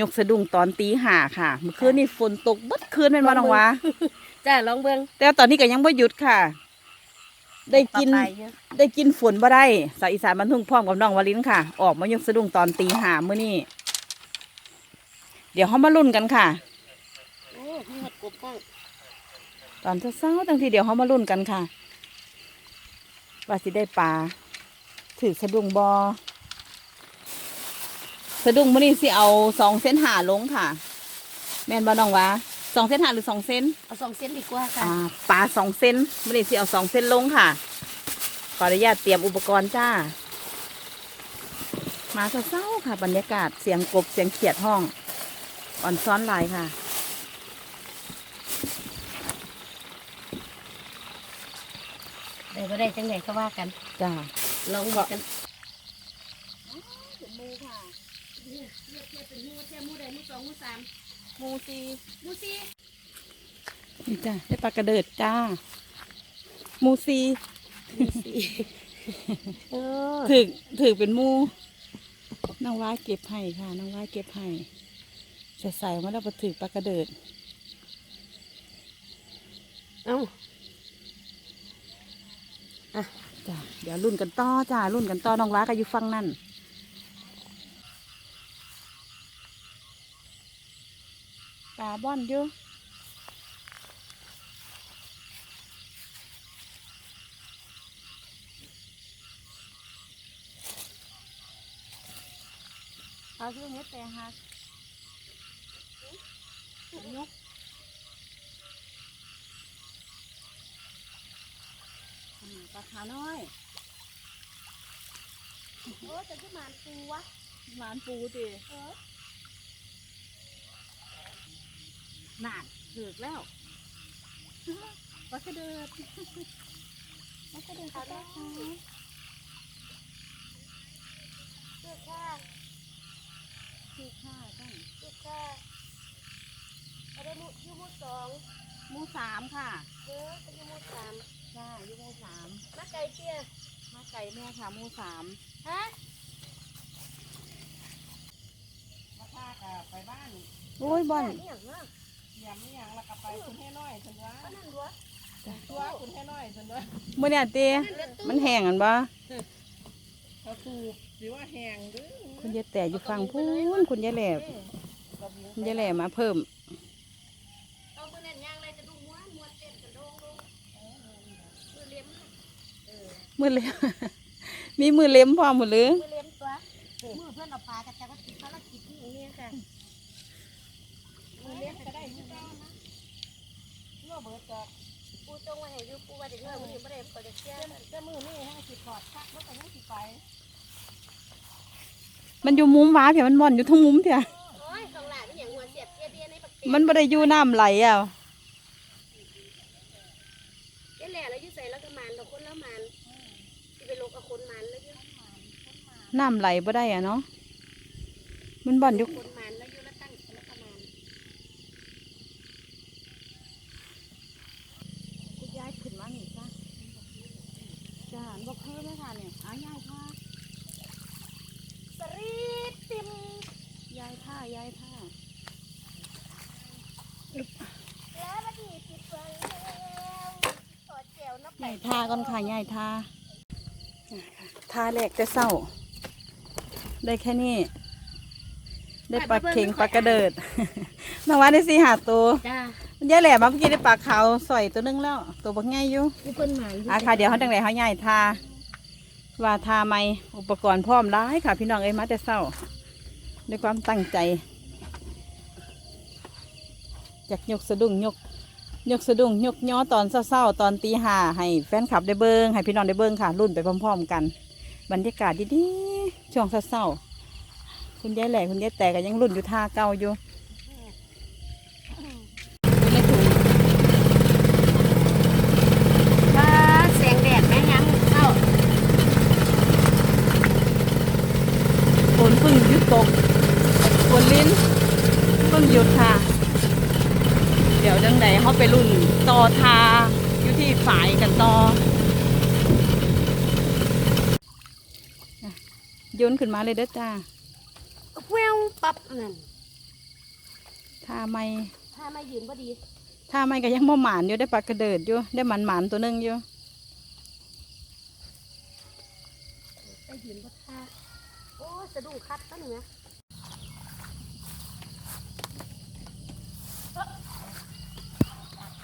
ยกสะดุ้งตอนตีห้าค่ะเมื่อคืนนี่ฝนตกบัดคืนเป็นวันน้องวะ จ้าลองเบิ่ง แต่ตอนนี้ก็ยังไม่หยุดค่ะ ได้กิน ต่อไปเยอะ ได้กินฝนบ่ได้สาวอีสานบรรทุงพร้อมกับน้องวลินค่ะ ออกมายกสะดุ้งตอนตีห้ามื้อนี้เดี๋ยวเขามาลุ้นกันค่ะ โอ้มีหดกบบ้าง ตอนเช้าๆตั้งทีเดียวเขามาลุ้นกันค่ะ ว่าสิได้ปลาถือสะดุ้งบอสะดุ้งมื้อนี้สิเอา2.5 เซนลงค่ะ แม่นบ่น้องวะ2.5 หรือ2 เซน เอา2 เซนดีกว่าค่ะ ปลา2 เซนมื้อนี้สิเอา2 เซนลงค่ะขออนุญาตเตรียมอุปกรณ์จ้ามาเช้าๆค่ะ บรรยากาศเสียงกบเสียงเขียดห้องอ่อนซ้อนหลายค่ะ ได้บ่ได้จังไหนก็ว่ากัน จ้า ลองบอกกัน มูค่ะ เลือกเป็นมูแค่มูใดมู2มู3 มูซี มู4 นี่จ้าได้ปลากระเดิดจ้ามูซี เออ ถือเป็นมูน้องว้าเก็บให้ค่ะน้องว้าเก็บให้ใส่มาแล้วพอถือปลากระเดิด เอ้า จ้าเดี๋ยวรุ่นกันต่อจ้ารุ่นกันต่อน้องว้าก็อยู่ฟังนั่นปลาบ้อนเยอะเอาเรื่องนี้แต่ฮะยกปลาขาน้อย โอ้จะขึ้นมาปูวะ หมานปูดินานถือกแล้วปลากระเดิดปลากระเดิดปลาได้ค่ะ เลือกค่ะ ถือค่ะต้อง เลือกค่ะเอาได้มูยูมู2 หมูสามค่ะ เด้อเป็นยูมู3 ใช่อยูหมูสาม มาไก่เตี้ย มาไก่แม่ค่ะหมูสาม ฮะ มาพากับไปบ้าน โอ้ยบอล นี่หยังเนาะ ยำนี่ยังแล้วก็ไปคุณให้น้อยถึงว่า อันนั้นดัว ตัวคุณให้น้อยถึงว่า เมื่อเนี่ยเต้มันแห้งกันปะ เขาถูกหรือว่าแหงหรือ คุณยายแต่อยู่ฟังพูนคุณยายแหล่คุณยายแหล่มาเพิ่ม เอามือนั่นย่างเลยจะดูม้วนเต้นกระโดงลงมือเลี้ยม มือเล็ม มีมือเล็มพร้อมหมดเลย มือเลี้ยมตัวมือเพื่อนเอาปลากระจับภารกิจนี่อย่างนี้ค่ะมือเลี้ยมก็ได้ที่ต้องนะ เมื่อเบิดจาก ปูจงมาให้ยูปูว่าเด็กเมื่อมือไม่ได้ก็เด็กเชี่ย เจ้ามือนี่ให้สิถอดชักแล้วก็ให้สิไป มันอยู่มุมว้าเพียมันบ่อนอยู่ทั้งมุมเพีย โอ้ยของหลานเป็นอย่างหัวเสียบเตี้ยเตี้ยในปักเตี้ย มันบ่ได้อยู่น้ำไหลอ่ะ เตี้ยแหล่แล้วยูใส่แล้วก็มันเราคนแล้วมันที่ไปลงกับคนมันแล้วยู น้ำไหลบ่ได้อ่ะเนาะมันบ่อนอยู่ คนมันแล้วยูแล้วตั้งแล้วก็มัน คุณยายขึ้นมาหนิจ้าจ้าบอกเพิ่มไหมค่ะเนี่ยยายค่ะ สรีติม ยายท่ายายท่า แล้ววันนี้ปิดไฟแล้วขอแจวน้ำ ยายท่าก่อนค่ะยายท่าท่าแรกจะเศร้า ได้แค่นี้ ได้ปลาเข็งปลากระเดิด น้องว่าได้4 5 ตัว จ้า ยายแหล่มาเมื่อกี้ได้ปลาขาวสอยตัวนึงแล้วตัวบักง่ายอยู่ ผู้เพิ่นหมาน ค่ะเดี๋ยวเขาจังไรเขาใหญ่ทาว่าทาไม่อุปกรณ์พร้อมร้ายค่ะ พี่น้องเอ้ยมาแต่เศร้าด้วยความตั้งใจอยากยกสะดุ้งยกสะดุ้งยกย้อตอนเศร้าๆตอนตีห้าให้แฟนคลับได้เบิงให้พี่น้องได้เบิงค่ะ รุ่นไปพร้อมๆกัน บรรยากาศดีๆช่วงเศร้าๆคุณยายแหล่คุณยายแต่ก็ยังรุ่นอยู่ท่าเก่าอยู่ไม่ถูก ว่าแสงแดดแม่ยังเข้า ฝนเพิ่งหยุดตกฝนลิ้นเพิ่งหยุดค่ะ เดี๋ยวจังใดเขาไปรุ่นต่อทาอยู่ที่ฝ่ายกันต่อโยนขึ้นมาเลยเด้อจ้า แววปั๊บนั่น ท่าไม่ ถ้าไม่ยืนบ่ดี ท่าไม่ก็ยังบ่หมานอยู่ได้ปลากระเดิดอยู่ได้หมันตัวหนึงอยู่ ไปยืนบ่ท่าโอ้สะดุ้งคัดซะหนึ่งนะ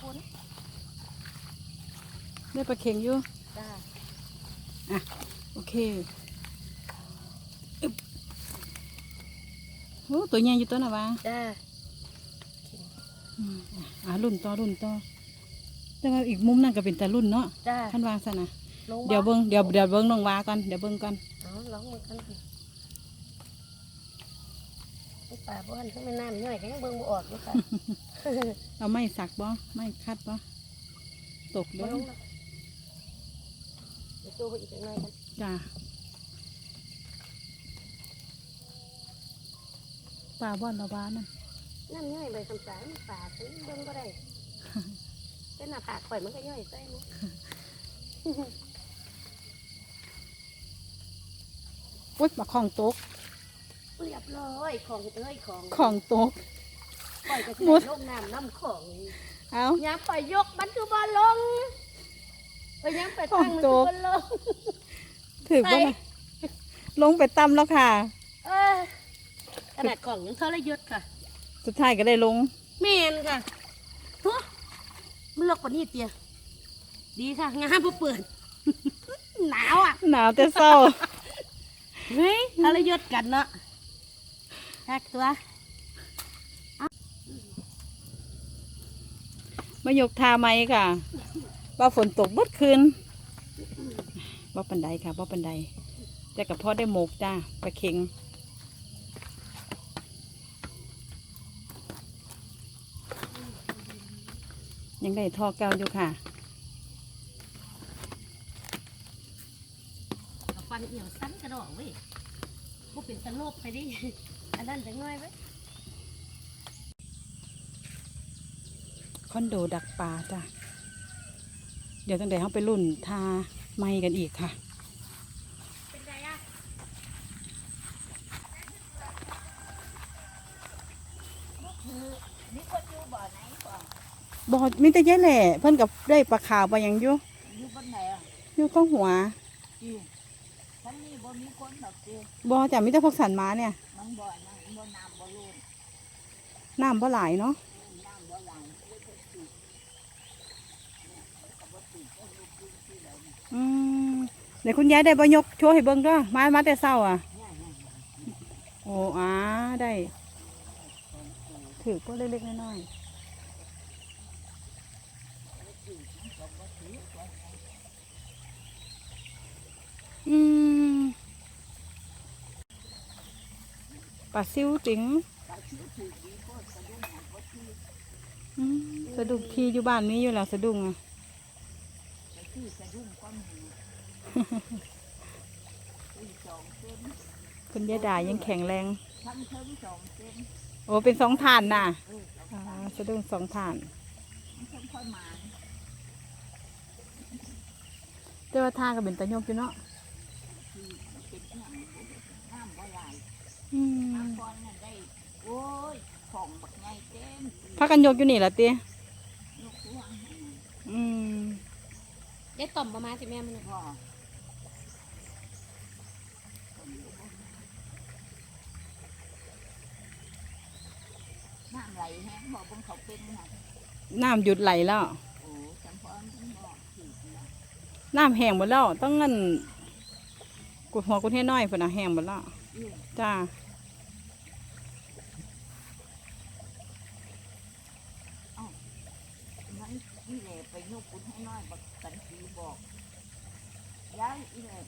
คน ได้ปลาเข็งอยู่ จ้า โอเคอึ๊บโอ้ตัวใหญ่อยู่ตัวน่ะวะ จ้า รุ่นต่อแต่ว่าอีกมุมนั่นก็เป็นแต่รุ่นเนาะ จ้า ท่านวางซะนะ ลง เดี๋ยวเบิ้งน้องวาก่อนเดี๋ยวเบิ้งก่อน เอาลองมือกันไอ้ป่าบ้านเขาไม่น้ำย่อยก็ยังเบิ่งบ่ออกอยู่ค่ะ เอาไม้สักบ่ไม้คัดบ่ตก บ่ เด้ ล อง แล้วเดี๋ยวโตไปอีกหน่อยกัน จ้าปลาบ่อนปลาบ้านนั่น น้ำย่อยใบคำสายมันป่าถึงเบิ่งบ่ได้เป็นหน้าผากข่อยมันก็ย่อยใส่มั้ง อุ๊ยมาของตก เรียบร้อยของเอ้ยของ ของตก ปล่อยก็สิ มุด ลงน้ำน้ำของ เอา ยามปล่อยยกมันคือบ่ลงไปยามไปตั้งมันคือบ่ลง ถือว่าลงไปต่ำแล้วค่ะ เออขนาดของยังเท่าไรยศค่ะ สุดท้ายก็ได้ลง เมนค่ะฮะมันลกกว่านี้เตียดีค่ะงามผู้เปิด หนาวอ่ะ หนาวแต่เศร้า เฮ้ยทรยศกันเนาะแทกตัว มายกทาไม้ค่ะว่าฝนตกบดคืนว่าปันไดค่ะว่าปันไดแต่กับพ่อได้หมกจ้าปลาเข็งยังได้ทอเก้าอยู่ค่ะ ฟันเอี่ยวสั้นกระดองเว้ยพวกเป็นตะโลบไปดิ อันนั้นจะง่อยไว้ คอนโดดักปลาจ้ะเดี๋ยวตั้งแต่เขาไปรุ่นทาไม้กันอีกค่ะ เป็นไงอ่ะนี่คนอยู่บ่อไหนก่อน บอดมิแต่แย่แหล่เพิ่นกับได้ปลาขาวไปยังอยู่ อยู่บนไหนอ่ะ อยู่ข้างหัว อยู่ทั้งนี้บ่มีคนดอกเดียว บอจ้ะมิแต่พวกสันมาเนี่ย มันบ่อนะบ่น้ำบ่ลูน น้ำบ่หลายเนาะ น้ำบ่หลังเลยก็ติดก็บ่ติดก็ลูกขึ้นที่แล้วเนี่ย เดี๋ยวคุณยายได้บยกโชว์ให้เบิ่งด้วยมาแต่เศร้าอ่ะ เนี่ย โอ้ได้ถือก็เล็กๆน้อยๆปลาซิวจิ๋งสะดุ้งที่อยู่บ้านนี้อยู่แล้วสะดุ้งอ่ะ ที่สะดุ้งก้อนหนึ่ง2 เซน คุณยายดายังแข็งแรง ทั้งเทิง2 เซน โอ้เป็นสองฐานน่ะ 2 สะดุ้งสองฐาน ทั้งค่อยมา แต่ว่าทางก็เป็นตะยกอยู่เนาะ เป็นอย่างน้ำบ่ไหล อืม น้ำก้อนนั่นได้โอ้ยของบักใหญ่เต็ม พากันยกอยู่นี่ละเตี้ย ยกตัวให้ อืม ได้ต่อมประมาณสิแม่มันพอน้ำไหลแห้งบอกบนเขาเป็นนะ น้ำหยุดไหลแล้ว โอ้จำพอมันบอกผิดนะ น้ำแห้งหมดแล้วต้องเงินกุดหัวกุดให้น้อยพุ่นน่ะแห้งหมดแล้วจ้า มันอีเหล่ไปยกปุ้นให้น้อยบักสันทีบอกย้ายอีเหล่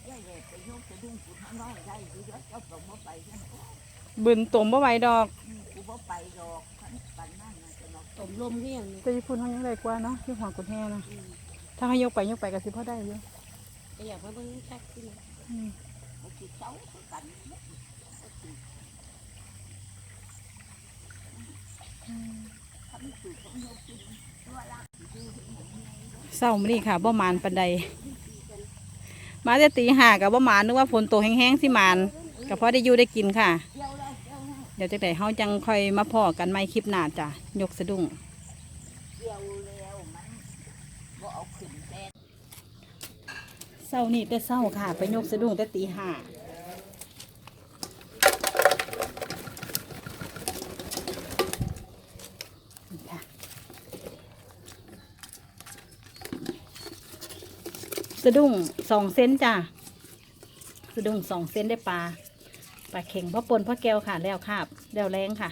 ย้ายเหล่ไปยกจะดุ้งปุ้นให้น้อยได้ดูเยอะเจ้าตรงบ่ไปใช่ไหม บึนตมบ่ไหวดอก กูบ่ไปดอกขันปันนั่นนะจะนอกตมลมที่อย่างนี้ แต่ญี่ปุ่นเขายังได้กว่าเนาะที่หัวกุดแห่นะถ้าให้ยกไปก็สิพอได้อยู่ ก็อยากมาเบิ่งแท็กซี่ อืม เขาติดเสาคือกันขันสูบของโยกินตัวละ เศร้ามื้อนี้ค่ะบ่หมานปานใดมาแต่ตี 5กับบ่หมานนึกว่าฝนตกแห้งๆสิหมานก็พอได้อยู่ได้กินค่ะ เดียวแล้วเดียวแล้ว เดี๋ยวจังไดเฮาจังค่อยมาพอกันใหม่คลิปหน้าจ้ะยกสะดุ้ง เกี่ยวแล้วมันบ่เอาขึ้นแป้น เศร้านี่แต่เศร้าค่ะ ไปยกสะดุ้งแต่ตีห้านี่ค่ะสะดุ้ง2 เซนจ้ะสะดุ้ง2 เซนได้ปลาเข่งพ่อปนพ่อแก้วค่ะ แล้วคาบแล้วแรงค่ะ